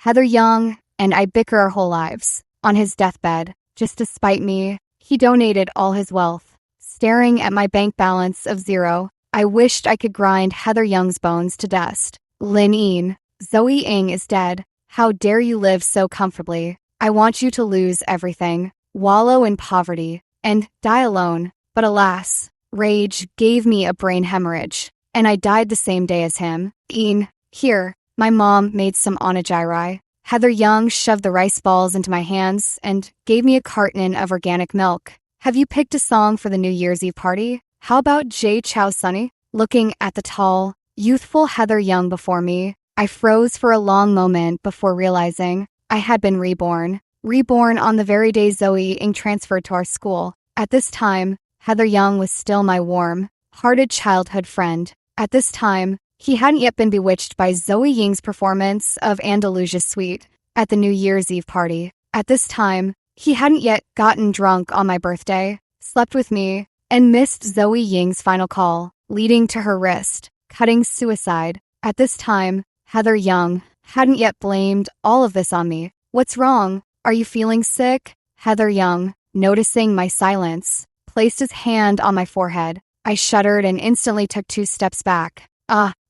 Heather Young and I bicker our whole lives. On his deathbed, just to spite me, he donated all his wealth. Staring at my bank balance of zero, I wished I could grind Heather Young's bones to dust. Lin Ying, Zoe Ng is dead. How dare you live so comfortably? I want you to lose everything, wallow in poverty, and die alone. But alas, rage gave me a brain hemorrhage, and I died the same day as him. Here, my mom made some onigiri. Heather Young shoved the rice balls into my hands and gave me a carton of organic milk. Have you picked a song for the New Year's Eve party? How about Jay Chow Sunny? Looking at the tall, youthful Heather Young before me, I froze for a long moment before realizing I had been reborn. Reborn on the very day Zoe Ng transferred to our school. At this time, Heather Young was still my warm-hearted childhood friend. At this time, he hadn't yet been bewitched by Zoe Ying's performance of Andalusia Suite at the New Year's Eve party. At this time, he hadn't yet gotten drunk on my birthday, slept with me, and missed Zoe Ying's final call, leading to her wrist, cutting suicide. At this time, Heather Young hadn't yet blamed all of this on me. What's wrong? Are you feeling sick? Heather Young, noticing my silence, placed his hand on my forehead. I shuddered and instantly took 2 steps back.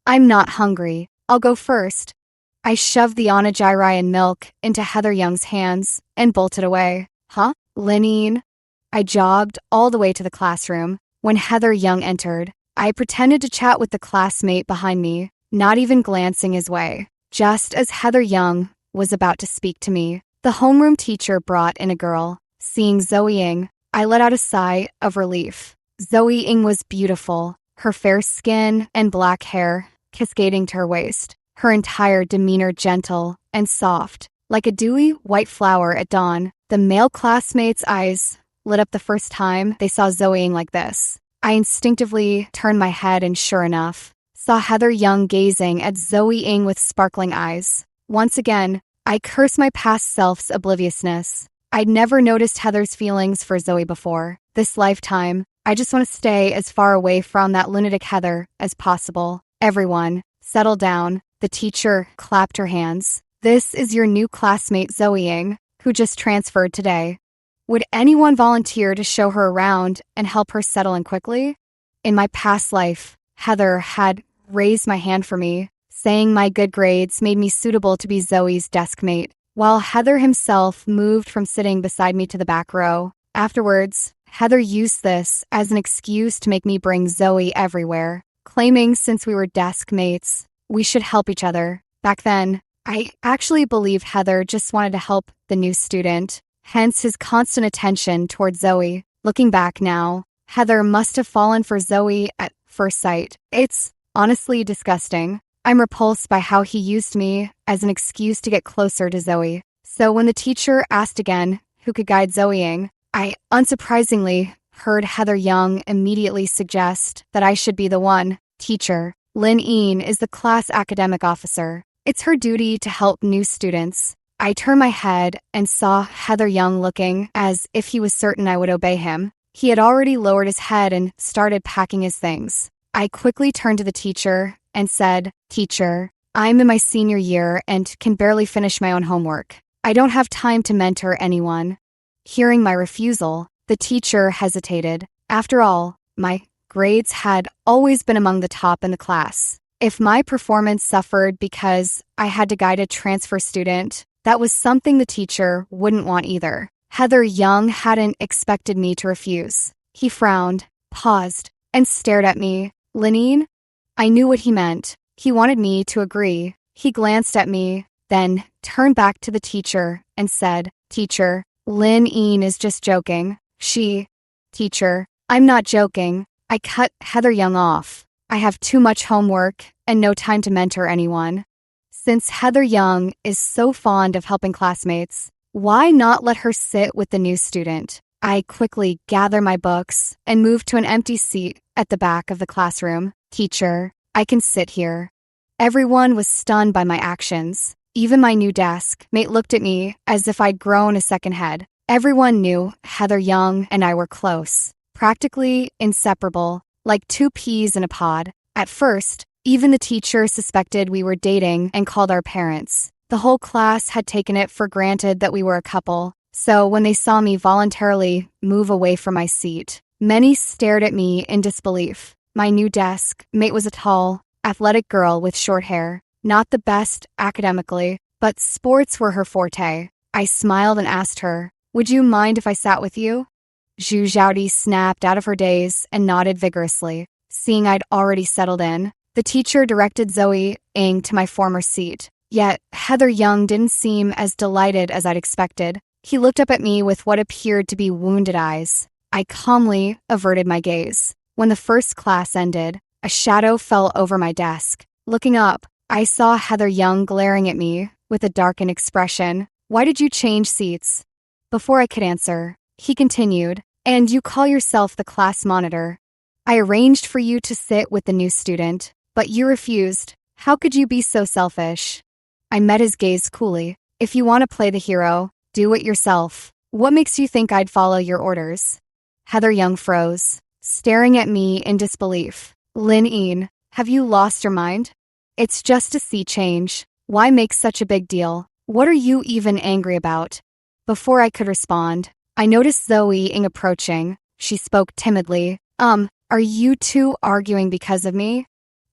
I'm not hungry. I'll go first. I shoved the onigiri and milk into Heather Young's hands and bolted away. Huh? Lin Ying? I jogged all the way to the classroom. When Heather Young entered, I pretended to chat with the classmate behind me, not even glancing his way. Just as Heather Young was about to speak to me, the homeroom teacher brought in a girl. Seeing Zoe Ng, I let out a sigh of relief. Zoe Ng was beautiful, her fair skin and black hair cascading to her waist, her entire demeanor gentle and soft, like a dewy white flower at dawn. The male classmates' eyes lit up the first time they saw Zoe Ng like this. I instinctively turned my head and sure enough, saw Heather Young gazing at Zoe Ng with sparkling eyes. Once again, I cursed my past self's obliviousness. I'd never noticed Heather's feelings for Zoe before. This lifetime, I just want to stay as far away from that lunatic Heather as possible. Everyone, settle down. The teacher clapped her hands. This is your new classmate Zoe Ng, who just transferred today. Would anyone volunteer to show her around and help her settle in quickly? In my past life, Heather had raised my hand for me, saying my good grades made me suitable to be Zoe's desk mate, while Heather himself moved from sitting beside me to the back row. Afterwards, Heather used this as an excuse to make me bring Zoe everywhere, claiming since we were desk mates, we should help each other. Back then, I actually believe Heather just wanted to help the new student, hence his constant attention towards Zoe. Looking back now, Heather must have fallen for Zoe at first sight. It's honestly disgusting. I'm repulsed by how he used me as an excuse to get closer to Zoe. So when the teacher asked again who could guide Zoe Ng, I unsurprisingly heard Heather Young immediately suggest that I should be the one. Teacher, Lin Ying is the class academic officer. It's her duty to help new students. I turned my head and saw Heather Young looking as if he was certain I would obey him. He had already lowered his head and started packing his things. I quickly turned to the teacher and said, "Teacher, I'm in my senior year and can barely finish my own homework. I don't have time to mentor anyone." Hearing my refusal, the teacher hesitated. After all, my grades had always been among the top in the class. If my performance suffered because I had to guide a transfer student, that was something the teacher wouldn't want either. Heather Young hadn't expected me to refuse. He frowned, paused, and stared at me. "Lin Ying?" I knew what he meant. He wanted me to agree. He glanced at me, then turned back to the teacher and said, "Teacher, Lin Ying is just joking. Teacher, I'm not joking." I cut Heather Young off. I have too much homework and no time to mentor anyone. Since Heather Young is so fond of helping classmates, why not let her sit with the new student? I quickly gathered my books and moved to an empty seat at the back of the classroom. "Teacher, I can sit here." Everyone was stunned by my actions. Even my new desk mate looked at me as if I'd grown a second head. Everyone knew Heather Young and I were close, practically inseparable, like 2 peas in a pod. At first, even the teacher suspected we were dating and called our parents. The whole class had taken it for granted that we were a couple, so when they saw me voluntarily move away from my seat, many stared at me in disbelief. My new desk mate was a tall, athletic girl with short hair, not the best academically, but sports were her forte. I smiled and asked her, "Would you mind if I sat with you?" Zhu Zhaodi snapped out of her daze and nodded vigorously. Seeing I'd already settled in, the teacher directed Zoe Ng to my former seat. Yet, Heather Young didn't seem as delighted as I'd expected. He looked up at me with what appeared to be wounded eyes. I calmly averted my gaze. When the first class ended, a shadow fell over my desk. Looking up, I saw Heather Young glaring at me with a darkened expression. "Why did you change seats?" Before I could answer, he continued, "And you call yourself the class monitor. I arranged for you to sit with the new student, but you refused. How could you be so selfish?" I met his gaze coolly. "If you want to play the hero, do it yourself. What makes you think I'd follow your orders?" Heather Young froze, staring at me in disbelief. "Lin Een, have you lost your mind? It's just a sea change. Why make such a big deal? What are you even angry about?" Before I could respond, I noticed Zoe Ng approaching. She spoke timidly. Are you two arguing because of me?"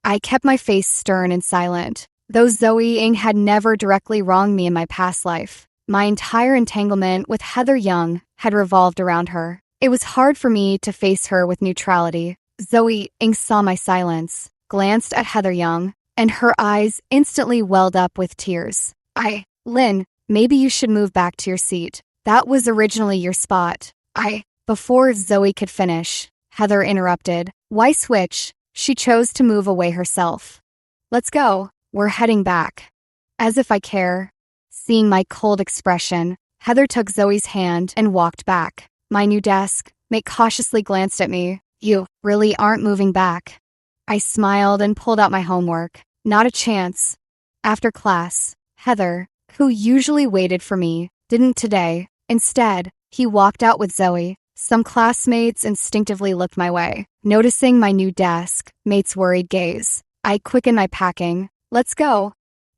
I kept my face stern and silent. Though Zoe Ng had never directly wronged me in my past life, my entire entanglement with Heather Young had revolved around her. It was hard for me to face her with neutrality. Zoe Ng saw my silence, glanced at Heather Young, and her eyes instantly welled up with tears. "Lin, maybe you should move back to your seat. That was originally your spot." Before Zoe could finish, Heather interrupted. "Why switch?" She chose to move away herself. "Let's go. We're heading back." As if I care. Seeing my cold expression, Heather took Zoe's hand and walked back. My new desk mate cautiously glanced at me. "You really aren't moving back?" I smiled and pulled out my homework. Not a chance. After class, Heather, who usually waited for me, didn't today. Instead, he walked out with Zoe. Some classmates instinctively looked my way. Noticing my new desk mate's worried gaze, I quickened my packing. "Let's go."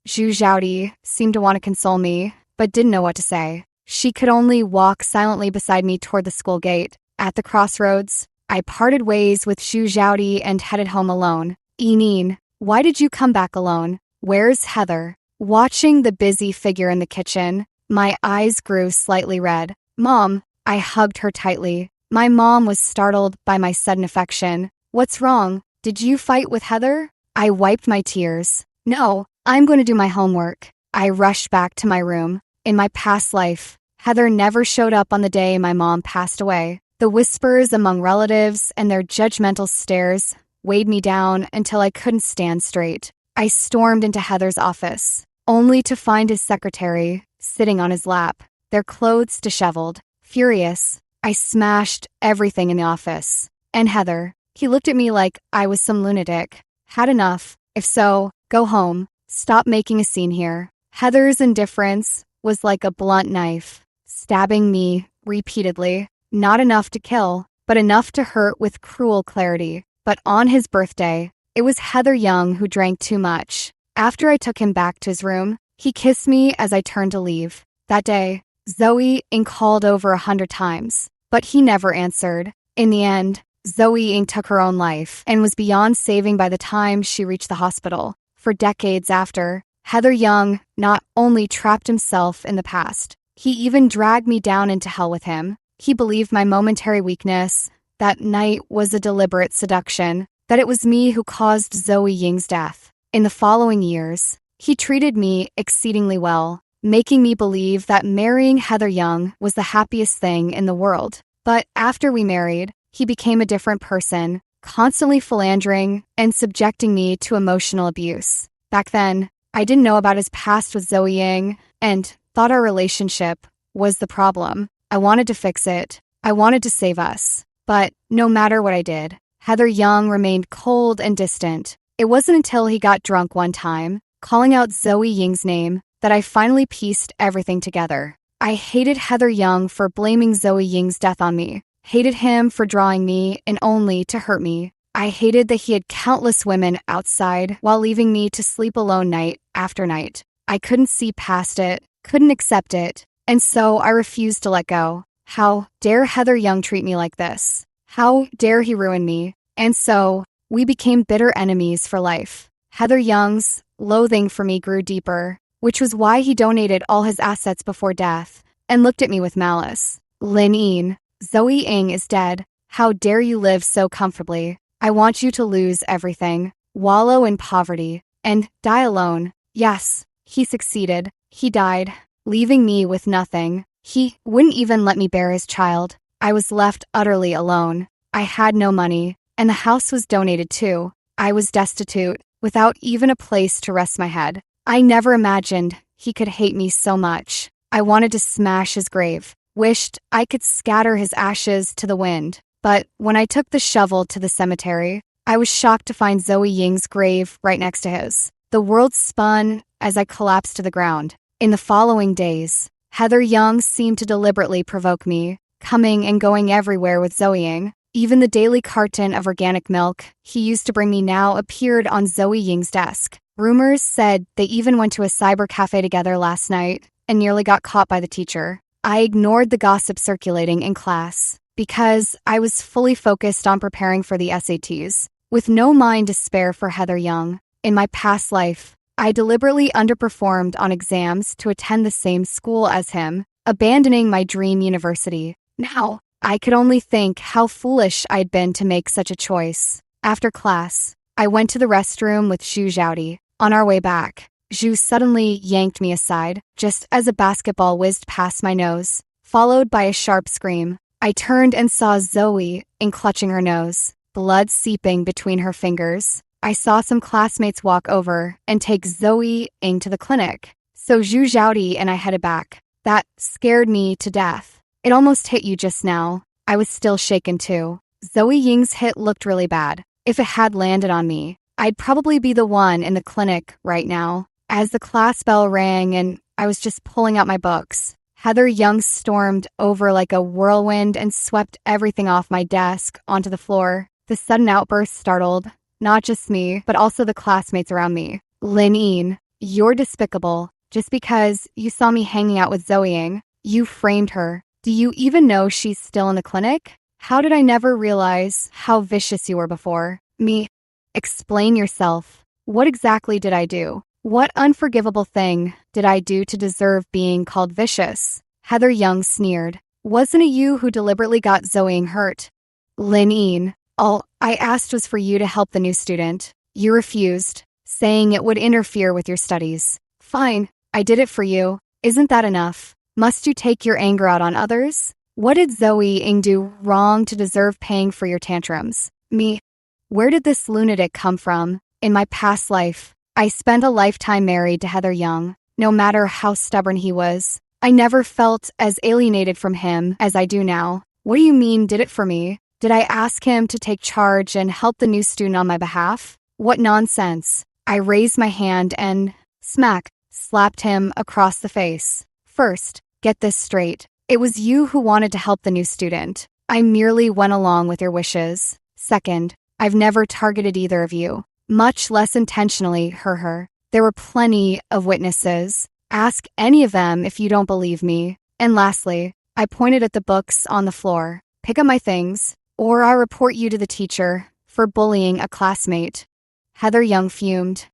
Zhu Zhaodi seemed to want to console me, but didn't know what to say. She could only walk silently beside me toward the school gate. At the crossroads, I parted ways with Zhu Zhaodi and headed home alone. "Een, why did you come back alone? Where's Heather?" Watching the busy figure in the kitchen, my eyes grew slightly red. "Mom." I hugged her tightly. My mom was startled by my sudden affection. "What's wrong? Did you fight with Heather?" I wiped my tears. "No, I'm going to do my homework." I rushed back to my room. In my past life, Heather never showed up on the day my mom passed away. The whispers among relatives and their judgmental stares weighed me down until I couldn't stand straight. I stormed into Heather's office, only to find his secretary sitting on his lap, their clothes disheveled. Furious, I smashed everything in the office. "And Heather," he looked at me like I was some lunatic. "Had enough? If so, go home. Stop making a scene here." Heather's indifference was like a blunt knife, stabbing me repeatedly. Not enough to kill, but enough to hurt with cruel clarity. But on his birthday, it was Heather Young who drank too much. After I took him back to his room, he kissed me as I turned to leave. That day, Zoe Ng called over 100 times, but he never answered. In the end, Zoe Ng took her own life and was beyond saving by the time she reached the hospital. For decades after, Heather Young not only trapped himself in the past, he even dragged me down into hell with him. He believed my momentary weakness, that night was a deliberate seduction, that it was me who caused Zoe Ying's death. In the following years, he treated me exceedingly well, making me believe that marrying Heather Young was the happiest thing in the world. But after we married, he became a different person, constantly philandering and subjecting me to emotional abuse. Back then, I didn't know about his past with Zoe Ng and thought our relationship was the problem. I wanted to fix it. I wanted to save us. But no matter what I did, Heather Young remained cold and distant. It wasn't until he got drunk one time, calling out Zoe Ying's name, that I finally pieced everything together. I hated Heather Young for blaming Zoe Ying's death on me, hated him for drawing me in only to hurt me. I hated that he had countless women outside while leaving me to sleep alone night after night. I couldn't see past it, couldn't accept it, and so I refused to let go. How dare Heather Young treat me like this? How dare he ruin me? And so, we became bitter enemies for life. Heather Young's loathing for me grew deeper, which was why he donated all his assets before death, and looked at me with malice. Lin Ying, Zoe Ng is dead. How dare you live so comfortably? I want you to lose everything, wallow in poverty, and die alone. Yes, he succeeded. He died, leaving me with nothing. He wouldn't even let me bear his child. I was left utterly alone. I had no money, and the house was donated too. I was destitute, without even a place to rest my head. I never imagined he could hate me so much. I wanted to smash his grave, wished I could scatter his ashes to the wind. But when I took the shovel to the cemetery, I was shocked to find Zoe Ying's grave right next to his. The world spun as I collapsed to the ground. In the following days, Heather Young seemed to deliberately provoke me, coming and going everywhere with Zoe Ying. Even the daily carton of organic milk he used to bring me now appeared on Zoe Ying's desk. Rumors said they even went to a cyber cafe together last night and nearly got caught by the teacher. I ignored the gossip circulating in class because I was fully focused on preparing for the SATs, with no mind to spare for Heather Young. In my past life, I deliberately underperformed on exams to attend the same school as him, abandoning my dream university. Now, I could only think how foolish I'd been to make such a choice. After class, I went to the restroom with Zhu Zhaodi. On our way back, Zhu suddenly yanked me aside, just as a basketball whizzed past my nose, followed by a sharp scream. I turned and saw Zoe clutching her nose, blood seeping between her fingers. I saw some classmates walk over and take Zoe Ng to the clinic. So Zhu Zhaodi and I headed back. That scared me to death. It almost hit you just now. I was still shaken too. Zoe Ying's hit looked really bad. If it had landed on me, I'd probably be the one in the clinic right now. As the class bell rang and I was just pulling out my books, Heather Young stormed over like a whirlwind and swept everything off my desk onto the floor. The sudden outburst startled not just me, but also the classmates around me. Lin Ying, you're despicable. Just because you saw me hanging out with Zoe Ng, you framed her. Do you even know she's still in the clinic? How did I never realize how vicious you were before? Me. Explain yourself. What exactly did I do? What unforgivable thing did I do to deserve being called vicious? Heather Young sneered. Wasn't it you who deliberately got Zoe Ng hurt? Lin Ying, all I asked was for you to help the new student. You refused, saying it would interfere with your studies. Fine, I did it for you. Isn't that enough? Must you take your anger out on others? What did Zoe Ng do wrong to deserve paying for your tantrums? Me. Where did this lunatic come from? In my past life, I spent a lifetime married to Heather Young. No matter how stubborn he was, I never felt as alienated from him as I do now. What do you mean, did it for me? Did I ask him to take charge and help the new student on my behalf? What nonsense. I raised my hand and, smack, slapped him across the face. First, get this straight. It was you who wanted to help the new student. I merely went along with your wishes. Second, I've never targeted either of you, much less intentionally hurt her. There were plenty of witnesses. Ask any of them if you don't believe me. And lastly, I pointed at the books on the floor. Pick up my things, or I'll report you to the teacher for bullying a classmate. Heather Young fumed.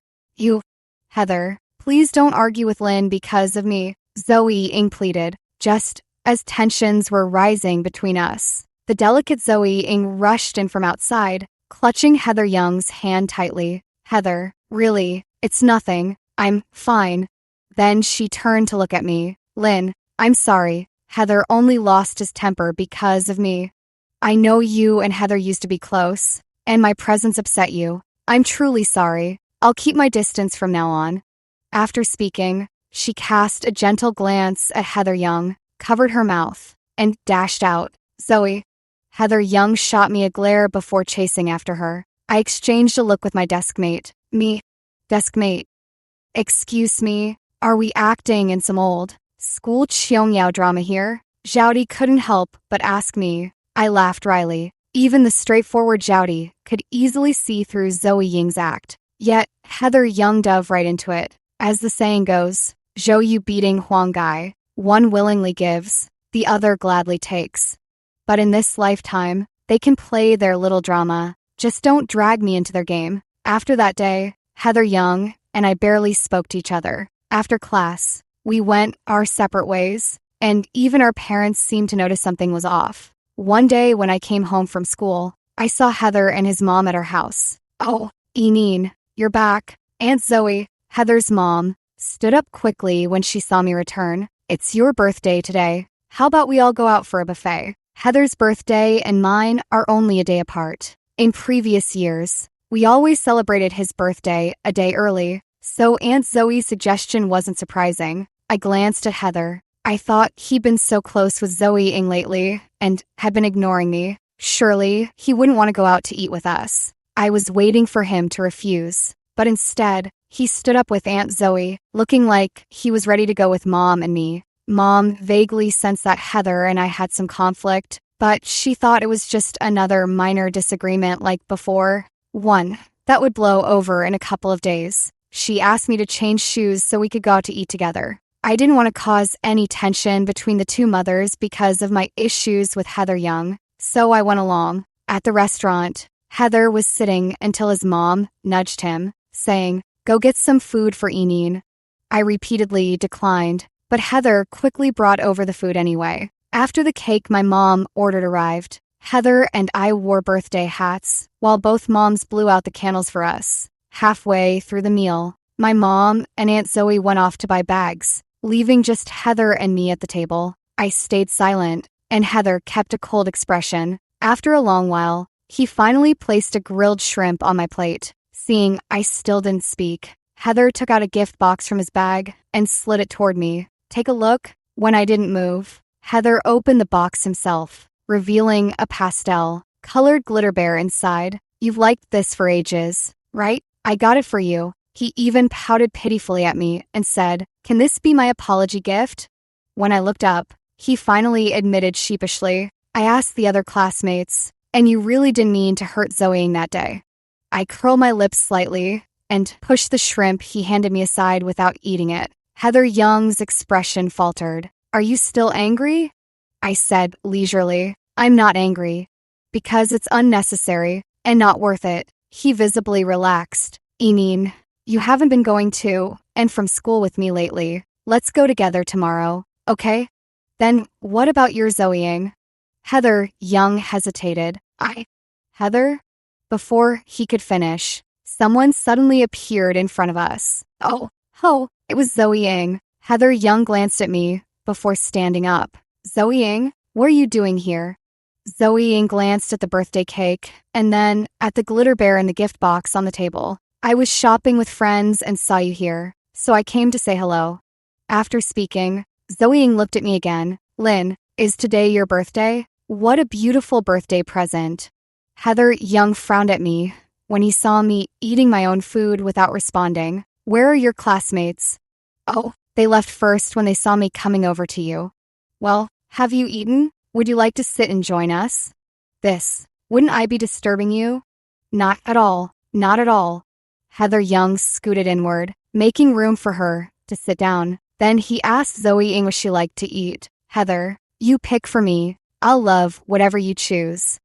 Heather, please don't argue with Lin because of me, Zoe Ng pleaded, just as tensions were rising between us. The delicate Zoe Ng rushed in from outside, clutching Heather Young's hand tightly. Heather, really, it's nothing. I'm fine. Then she turned to look at me. Lin, I'm sorry. Heather only lost his temper because of me. I know you and Heather used to be close, and my presence upset you. I'm truly sorry. I'll keep my distance from now on. After speaking, she cast a gentle glance at Heather Young, covered her mouth, and dashed out. Zoe. Heather Young shot me a glare before chasing after her. I exchanged a look with my deskmate. Me. Deskmate. Excuse me, are we acting in some old school Qiangyao drama here? Zhaodi couldn't help but ask me. I laughed wryly. Even the straightforward Zhaodi could easily see through Zoe Ying's act. Yet, Heather Young dove right into it. As the saying goes, Zhou Yu beating Huang Gai, one willingly gives, the other gladly takes. But in this lifetime, they can play their little drama, just don't drag me into their game. After that day, Heather Young and I barely spoke to each other. After class, we went our separate ways, and even our parents seemed to notice something was off. One day when I came home from school, I saw Heather and his mom at our house. "Oh, Eneen, you're back." Aunt Zoe, Heather's mom, stood up quickly when she saw me return. "It's your birthday today. How about we all go out for a buffet?" Heather's birthday and mine are only a day apart. In previous years, we always celebrated his birthday a day early, so Aunt Zoe's suggestion wasn't surprising. I glanced at Heather. I thought he'd been so close with Zoe-ing lately and had been ignoring me. Surely, he wouldn't want to go out to eat with us. I was waiting for him to refuse, but instead, he stood up with Aunt Zoe, looking like he was ready to go with Mom and me. Mom vaguely sensed that Heather and I had some conflict, but she thought it was just another minor disagreement like before. One that would blow over in a couple of days. She asked me to change shoes so we could go out to eat together. I didn't want to cause any tension between the two mothers because of my issues with Heather Young, so I went along. At the restaurant, Heather was sitting until his mom nudged him, saying, "Go get some food for Eneen." I repeatedly declined, but Heather quickly brought over the food anyway. After the cake my mom ordered arrived, Heather and I wore birthday hats, while both moms blew out the candles for us. Halfway through the meal, my mom and Aunt Zoe went off to buy bags, leaving just Heather and me at the table. I stayed silent, and Heather kept a cold expression. After a long while, he finally placed a grilled shrimp on my plate. Seeing I still didn't speak, Heather took out a gift box from his bag and slid it toward me. "Take a look." When I didn't move, Heather opened the box himself, revealing a pastel-colored glitter bear inside. "You've liked this for ages, right? I got it for you." He even pouted pitifully at me and said, "Can this be my apology gift?" When I looked up, he finally admitted sheepishly, "I asked the other classmates, and you really didn't mean to hurt Zoe that day." I curled my lips slightly and pushed the shrimp he handed me aside without eating it. Heather Young's expression faltered. "Are you still angry?" I said leisurely, "I'm not angry, because it's unnecessary and not worth it." He visibly relaxed. "Eneen, you haven't been going to and from school with me lately. Let's go together tomorrow, okay? Then what about your Zoeing?" Heather Young hesitated. Heather?" Before he could finish, someone suddenly appeared in front of us. Oh, it was Zoe Yang. Heather Young glanced at me before standing up. "Zoe Yang, what are you doing here?" Zoe Yang glanced at the birthday cake and then at the glitter bear in the gift box on the table. "I was shopping with friends and saw you here, so I came to say hello." After speaking, Zoe Yang looked at me again. "Lynn, is today your birthday? What a beautiful birthday present." Heather Young frowned at me when he saw me eating my own food without responding. "Where are your classmates?" "Oh, they left first when they saw me coming over to you." "Well, have you eaten? Would you like to sit and join us?" Wouldn't I be disturbing you?" "Not at all, not at all." Heather Young scooted inward, making room for her to sit down. Then he asked Zoe Ing what she liked to eat. "Heather, you pick for me. I'll love whatever you choose."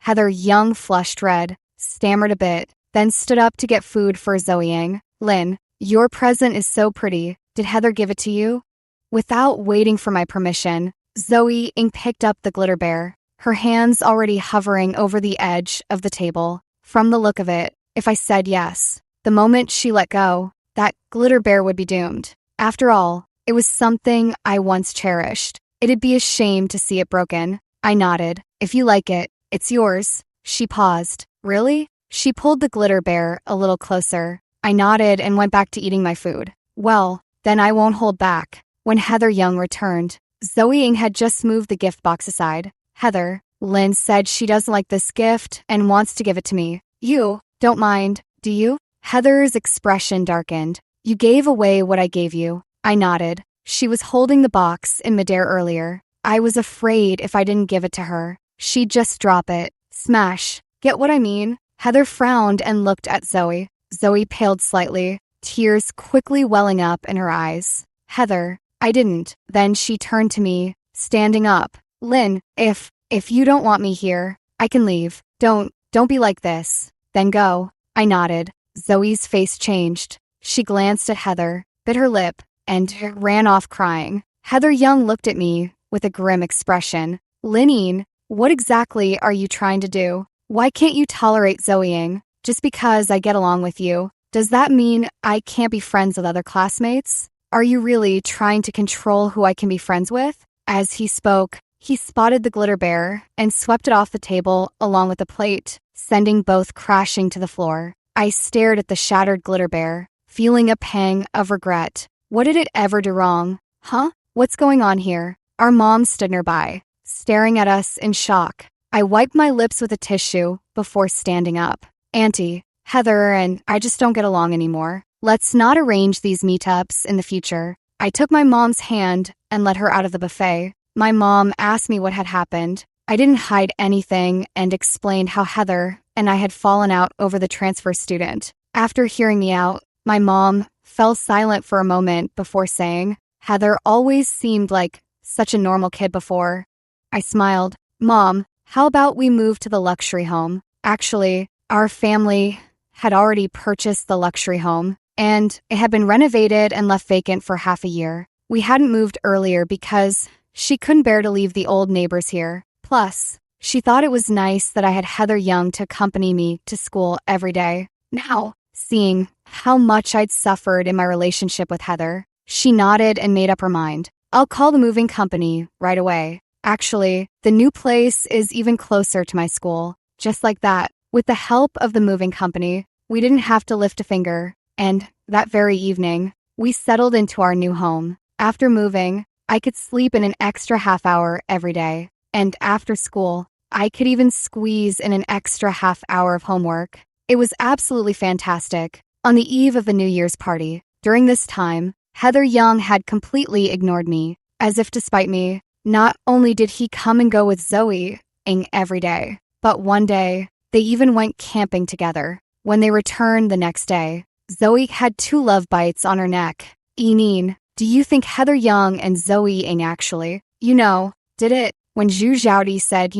Heather Young flushed red, stammered a bit, then stood up to get food for Zoe Ing. "Lynn, your present is so pretty. Did Heather give it to you?" Without waiting for my permission, Zoe Ing picked up the glitter bear, her hands already hovering over the edge of the table. From the look of it, if I said yes, the moment she let go, that glitter bear would be doomed. After all, it was something I once cherished. It'd be a shame to see it broken. I nodded. "If you like it, it's yours." She paused. "Really?" She pulled the glitter bear a little closer. I nodded and went back to eating my food. "Well, then I won't hold back." When Heather Young returned, Zoe Ing had just moved the gift box aside. "Heather, Lynn said she doesn't like this gift and wants to give it to me. You don't mind, do you?" Heather's expression darkened. "You gave away what I gave you." I nodded. She was holding the box in midair earlier. I was afraid if I didn't give it to her, she'd just drop it. Smash. Get what I mean? Heather frowned and looked at Zoe. Zoe paled slightly. tears quickly welling up in her eyes. Heather, I didn't. Then she turned to me, standing up. Lynn, if you don't want me here, I can leave. Don't be like this. Then go. I nodded. Zoe's face changed. She glanced at Heather, bit her lip, and ran off crying. Heather Young looked at me with a grim expression. Lynnine, what exactly are you trying to do? Why can't you tolerate Zoeing? Just because I get along with you, does that mean I can't be friends with other classmates? Are you really trying to control who I can be friends with? As he spoke, he spotted the glitter bear and swept it off the table along with the plate, sending both crashing to the floor. I stared at the shattered glitter bear, feeling a pang of regret. What did it ever do wrong? Huh? What's going on here? Our mom stood nearby, staring at us in shock. I wiped my lips with a tissue before standing up. Auntie, Heather and I just don't get along anymore. Let's not arrange these meetups in the future. I took my mom's hand and led her out of the buffet. My mom asked me what had happened. I didn't hide anything and explained how Heather and I had fallen out over the transfer student. After hearing me out, my mom fell silent for a moment before saying, Heather always seemed like such a normal kid before. I smiled. Mom, how about we move to the luxury home? Actually, our family had already purchased the luxury home, and it had been renovated and left vacant for half a year. We hadn't moved earlier because she couldn't bear to leave the old neighbors here. Plus, she thought it was nice that I had Heather Young to accompany me to school every day. Now, seeing how much I'd suffered in my relationship with Heather, she nodded and made up her mind. I'll call the moving company right away. Actually, the new place is even closer to my school. Just like that, with the help of the moving company, we didn't have to lift a finger. And that very evening, we settled into our new home. After moving, I could sleep in an extra half hour every day. And after school, I could even squeeze in an extra half hour of homework. It was absolutely fantastic. On the eve of the New Year's party, during this time, Heather Young had completely ignored me, as if to spite me. Not only did he come and go with Zoe every day, but one day, they even went camping together. When they returned the next day, Zoe had 2 love bites on her neck. Enine, do you think Heather Young and Zoe actually, did it? When Zhu Zhaodi said,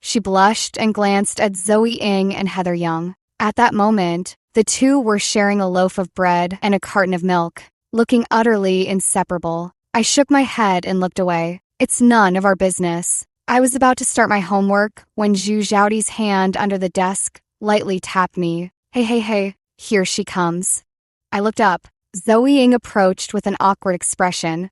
she blushed and glanced at Zoe Ng and Heather Young. At that moment, the two were sharing a loaf of bread and a carton of milk, looking utterly inseparable. I shook my head and looked away. It's none of our business. I was about to start my homework when Zhu Zhaodi's hand under the desk lightly tapped me. Hey, here she comes. I looked up. Zoe Ng approached with an awkward expression.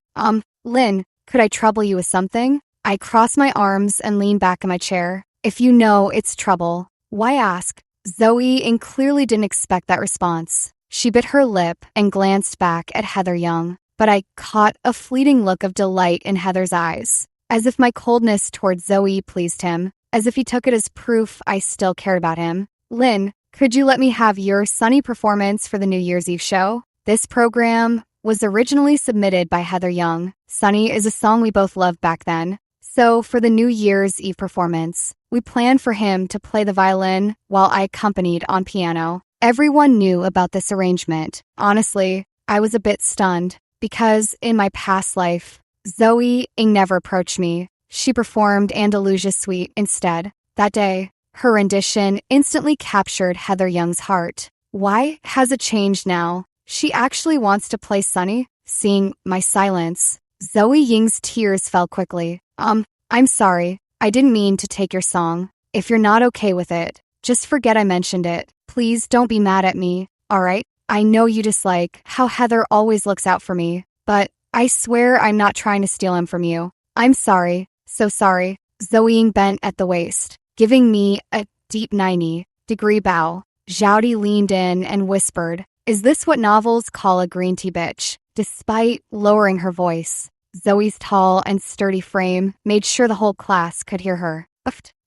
Lynn, could I trouble you with something? I crossed my arms and leaned back in my chair. If you know it's trouble, why ask? Zoe Ng clearly didn't expect that response. She bit her lip and glanced back at Heather Young, but I caught a fleeting look of delight in Heather's eyes, as if my coldness towards Zoe pleased him, as if he took it as proof I still cared about him. Lynn, could you let me have your Sunny performance for the New Year's Eve show? This program was originally submitted by Heather Young. Sunny is a song we both loved back then. So for the New Year's Eve performance, we planned for him to play the violin while I accompanied on piano. Everyone knew about this arrangement. Honestly, I was a bit stunned because in my past life, Zoe Ng never approached me. She performed Andalusia Suite instead. That day, her rendition instantly captured Heather Young's heart. Why has it changed now? She actually wants to play Sunny? Seeing my silence, Zoe Ying's tears fell quickly. I'm sorry. I didn't mean to take your song. If you're not okay with it, just forget I mentioned it. Please don't be mad at me, alright? I know you dislike how Heather always looks out for me, but I swear I'm not trying to steal him from you. I'm sorry. So sorry. Zoe Ng bent at the waist, giving me a deep 90-degree bow. Zhaodi leaned in and whispered, "Is this what novels call a green tea bitch?" Despite lowering her voice, Zoe's tall and sturdy frame made sure the whole class could hear her.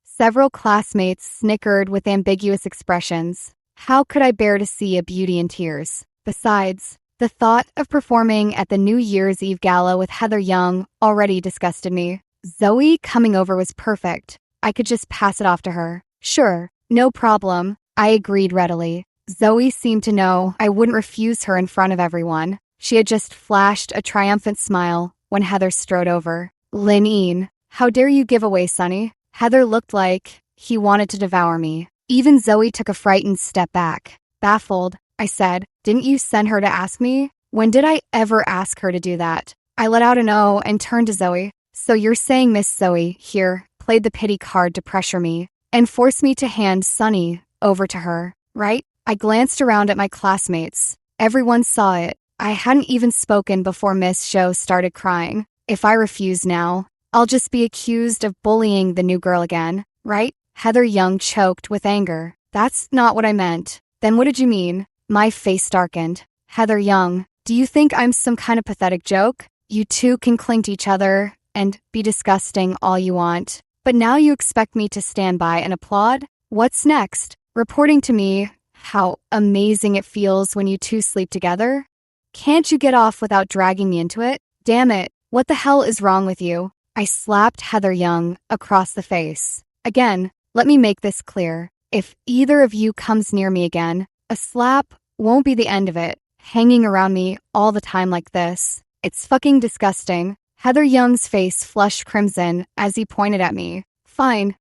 Several classmates snickered with ambiguous expressions. How could I bear to see a beauty in tears? Besides, the thought of performing at the New Year's Eve gala with Heather Young already disgusted me. Zoe coming over was perfect. I could just pass it off to her. Sure, no problem, I agreed readily. Zoe seemed to know I wouldn't refuse her in front of everyone. She had just flashed a triumphant smile when Heather strode over. Lynn, how dare you give away Sonny? Heather looked like he wanted to devour me. Even Zoe took a frightened step back. Baffled, I said, didn't you send her to ask me? When did I ever ask her to do that? I let out an "oh" and turned to Zoe. So you're saying Miss Zoe, here, played the pity card to pressure me and force me to hand Sonny over to her, right? I glanced around at my classmates. Everyone saw it. I hadn't even spoken before Miss Show started crying. If I refuse now, I'll just be accused of bullying the new girl again, right? Heather Young choked with anger. That's not what I meant. Then what did you mean? My face darkened. Heather Young, do you think I'm some kind of pathetic joke? You two can cling to each other and be disgusting all you want. But now you expect me to stand by and applaud? What's next? Reporting to me how amazing it feels when you two sleep together? Can't you get off without dragging me into it? Damn it, what the hell is wrong with you? I slapped Heather Young across the face. Again, let me make this clear. If either of you comes near me again, a slap won't be the end of it. Hanging around me all the time like this. It's fucking disgusting. Heather Young's face flushed crimson as he pointed at me. Fine,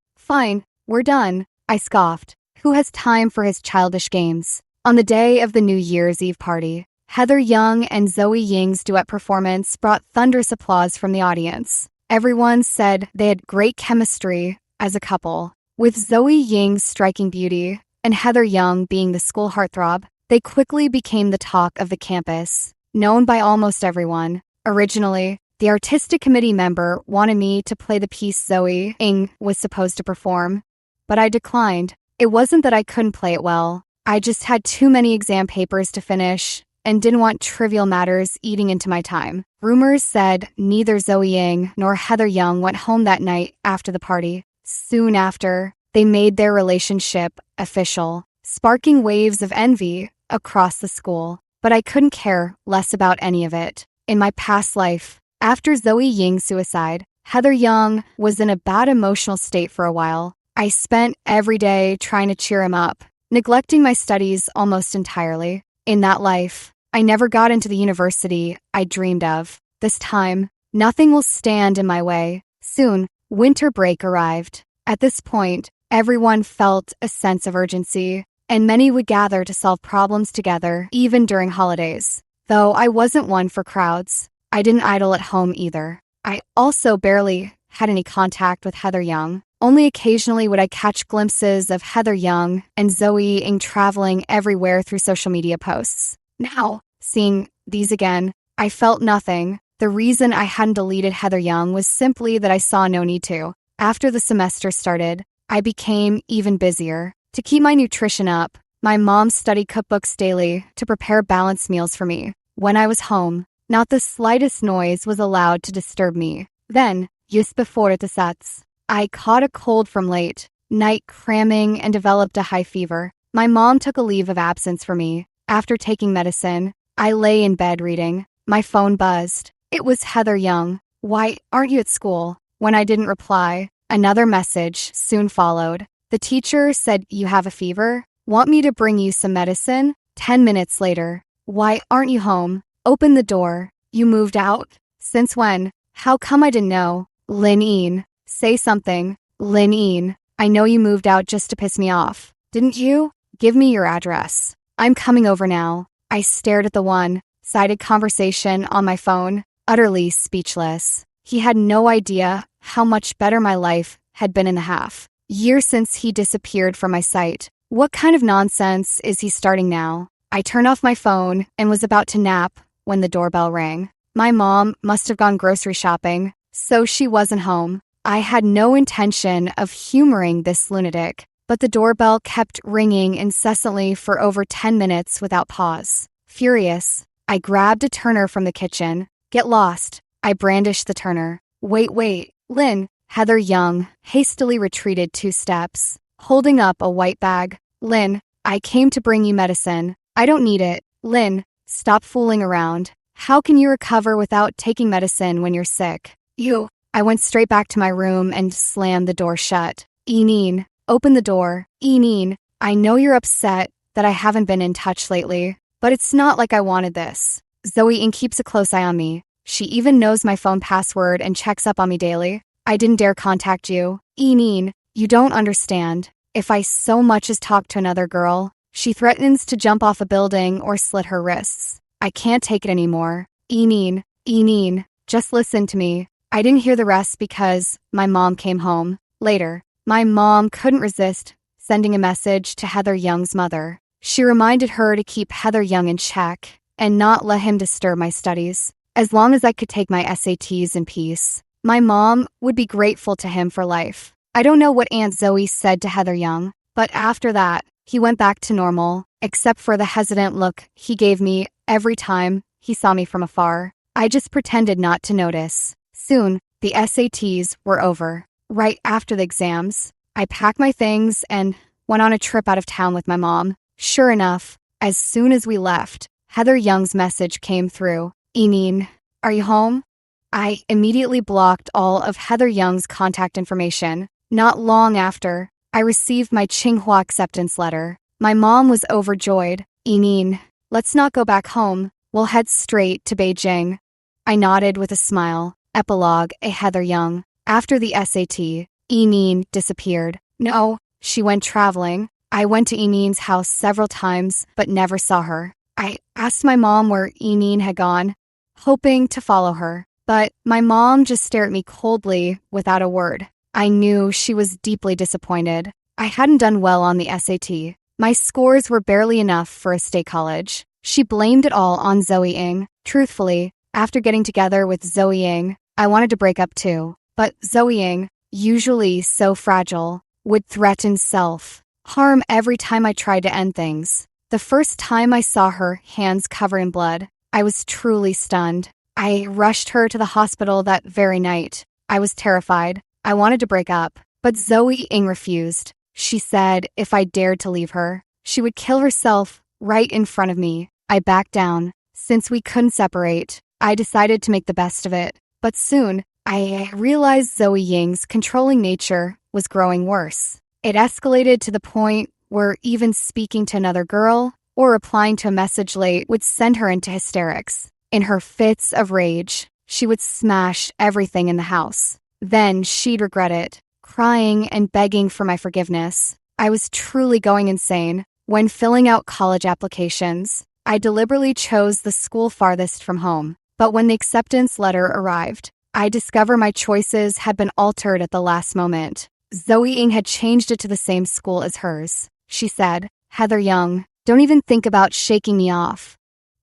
we're done. I scoffed. Who has time for his childish games? On the day of the New Year's Eve party, Heather Young and Zoe Ying's duet performance brought thunderous applause from the audience. Everyone said they had great chemistry as a couple. With Zoe Ying's striking beauty and Heather Young being the school heartthrob, they quickly became the talk of the campus, known by almost everyone. Originally, the artistic committee member wanted me to play the piece Zoe Ying was supposed to perform, but I declined. It wasn't that I couldn't play it well. I just had too many exam papers to finish and didn't want trivial matters eating into my time. Rumors said neither Zoe Ying nor Heather Young went home that night after the party. Soon after, they made their relationship official, sparking waves of envy across the school. But I couldn't care less about any of it. In my past life, after Zoe Ying's suicide, Heather Young was in a bad emotional state for a while. I spent every day trying to cheer him up, neglecting my studies almost entirely. In that life, I never got into the university I dreamed of. This time, nothing will stand in my way. Soon, winter break arrived. At this point, everyone felt a sense of urgency, and many would gather to solve problems together, even during holidays. Though I wasn't one for crowds, I didn't idle at home either. I also barely had any contact with Heather Young. Only occasionally would I catch glimpses of Heather Young and Zoe Ying traveling everywhere through social media posts. Now, seeing these again, I felt nothing. The reason I hadn't deleted Heather Young was simply that I saw no need to. After the semester started, I became even busier. To keep my nutrition up, my mom studied cookbooks daily to prepare balanced meals for me. When I was home, not the slightest noise was allowed to disturb me. Then, just before the sets, I caught a cold from late night cramming and developed a high fever. My mom took a leave of absence for me. After taking medicine, I lay in bed reading. My phone buzzed. It was Heather Young. Why aren't you at school? When I didn't reply, another message soon followed. The teacher said, you have a fever? Want me to bring you some medicine? 10 minutes later. Why aren't you home? Open the door. You moved out? Since when? How come I didn't know? Lynn, say something. Lynn, I know you moved out just to piss me off. Didn't you? Give me your address. I'm coming over now. I stared at the one-sided conversation on my phone, utterly speechless. He had no idea how much better my life had been in the half year since he disappeared from my sight. What kind of nonsense is he starting now? I turned off my phone and was about to nap when the doorbell rang. My mom must have gone grocery shopping, so she wasn't home. I had no intention of humoring this lunatic, but the doorbell kept ringing incessantly for over 10 minutes without pause. Furious, I grabbed a turner from the kitchen. Get lost. I brandished the turner. Wait, Lynn. Heather Young hastily retreated 2 steps, holding up a white bag. Lynn, I came to bring you medicine. I don't need it. Lynn, stop fooling around. How can you recover without taking medicine when you're sick? I went straight back to my room and slammed the door shut. Eneen, open the door. Eneen, I know you're upset that I haven't been in touch lately, but it's not like I wanted this. Zoe Ng keeps a close eye on me. She even knows my phone password and checks up on me daily. I didn't dare contact you. Eneen, you don't understand. If I so much as talk to another girl, she threatens to jump off a building or slit her wrists. I can't take it anymore. Eneen, just listen to me. I didn't hear the rest because my mom came home. Later, my mom couldn't resist sending a message to Heather Young's mother. She reminded her to keep Heather Young in check and not let him disturb my studies. As long as I could take my SATs in peace, my mom would be grateful to him for life. I don't know what Aunt Zoe said to Heather Young, but after that, he went back to normal, except for the hesitant look he gave me every time he saw me from afar. I just pretended not to notice. Soon, the SATs were over. Right after the exams, I packed my things and went on a trip out of town with my mom. Sure enough, as soon as we left, Heather Young's message came through. Eneen, are you home? I immediately blocked all of Heather Young's contact information. Not long after, I received my Tsinghua acceptance letter. My mom was overjoyed. Eneen, let's not go back home. We'll head straight to Beijing. I nodded with a smile. Epilogue, a Heather Young. After the SAT, Eneen disappeared. No, she went traveling. I went to Eneen's house several times, but never saw her. I asked my mom where Eneen had gone, hoping to follow her. But my mom just stared at me coldly without a word. I knew she was deeply disappointed. I hadn't done well on the SAT. My scores were barely enough for a state college. She blamed it all on Zoe Ng. Truthfully, after getting together with Zoe Ng, I wanted to break up too. But Zoe Ng, usually so fragile, would threaten self-harm every time I tried to end things. The first time I saw her hands covered in blood, I was truly stunned. I rushed her to the hospital that very night. I was terrified. I wanted to break up, but Zoe Ng refused. She said if I dared to leave her, she would kill herself right in front of me. I backed down. Since we couldn't separate, I decided to make the best of it. But soon, I realized Zoe Ying's controlling nature was growing worse. It escalated to the point where even speaking to another girl or replying to a message late would send her into hysterics. In her fits of rage, she would smash everything in the house. Then she'd regret it, crying and begging for my forgiveness. I was truly going insane. When filling out college applications, I deliberately chose the school farthest from home. But when the acceptance letter arrived, I discovered my choices had been altered at the last moment. Zoe Ng had changed it to the same school as hers. She said, Heather Young, don't even think about shaking me off.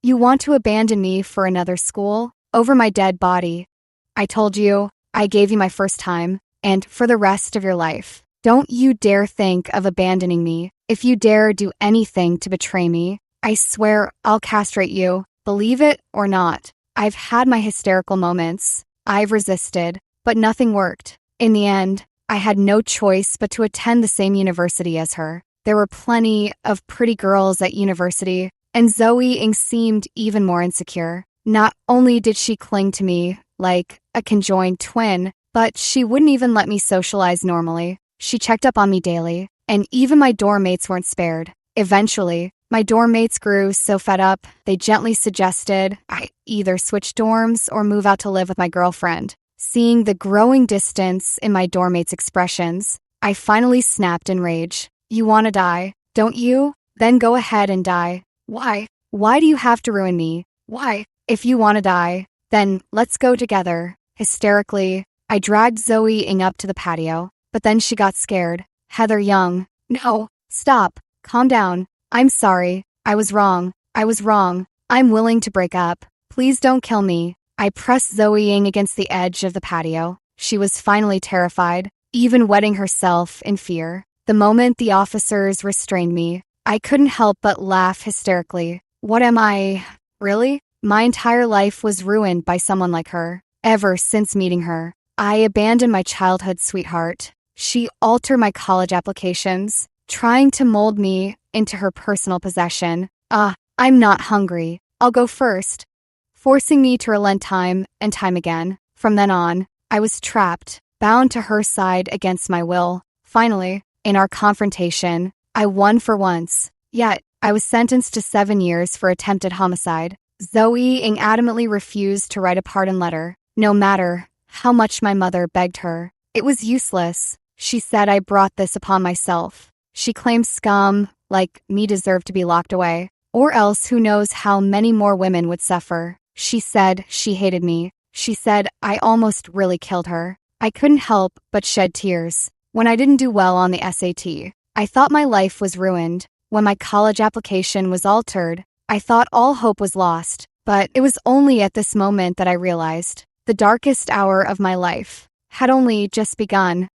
You want to abandon me for another school? Over my dead body. I told you, I gave you my first time, and for the rest of your life. Don't you dare think of abandoning me. If you dare do anything to betray me, I swear I'll castrate you, believe it or not. I've had my hysterical moments. I've resisted, but nothing worked. In the end, I had no choice but to attend the same university as her. There were plenty of pretty girls at university, and Zoe Ng seemed even more insecure. Not only did she cling to me like a conjoined twin, but she wouldn't even let me socialize normally. She checked up on me daily, and even my dorm mates weren't spared. Eventually, my dorm mates grew so fed up, they gently suggested I either switch dorms or move out to live with my girlfriend. Seeing the growing distance in my dorm mates' expressions, I finally snapped in rage. You want to die, don't you? Then go ahead and die. Why? Why do you have to ruin me? Why? If you want to die, then let's go together. Hysterically, I dragged Zoe Ng up to the patio, but then she got scared. Heather Young. No, stop. Calm down. I'm sorry. I was wrong. I'm willing to break up. Please don't kill me. I pressed Zoe Ng against the edge of the patio. She was finally terrified, even wetting herself in fear. The moment the officers restrained me, I couldn't help but laugh hysterically. What am I? Really? My entire life was ruined by someone like her. Ever since meeting her, I abandoned my childhood sweetheart. She altered my college applications, trying to mold me into her personal possession. I'm not hungry. I'll go first. Forcing me to relent time and time again. From then on, I was trapped, bound to her side against my will. Finally, in our confrontation, I won for once. Yet, I was sentenced to 7 years for attempted homicide. Zoe adamantly refused to write a pardon letter, no matter how much my mother begged her. It was useless. She said I brought this upon myself. She claimed scum, like me, deserved to be locked away. Or else who knows how many more women would suffer. She said she hated me. She said I almost really killed her. I couldn't help but shed tears. When I didn't do well on the SAT, I thought my life was ruined. When my college application was altered, I thought all hope was lost. But it was only at this moment that I realized the darkest hour of my life had only just begun.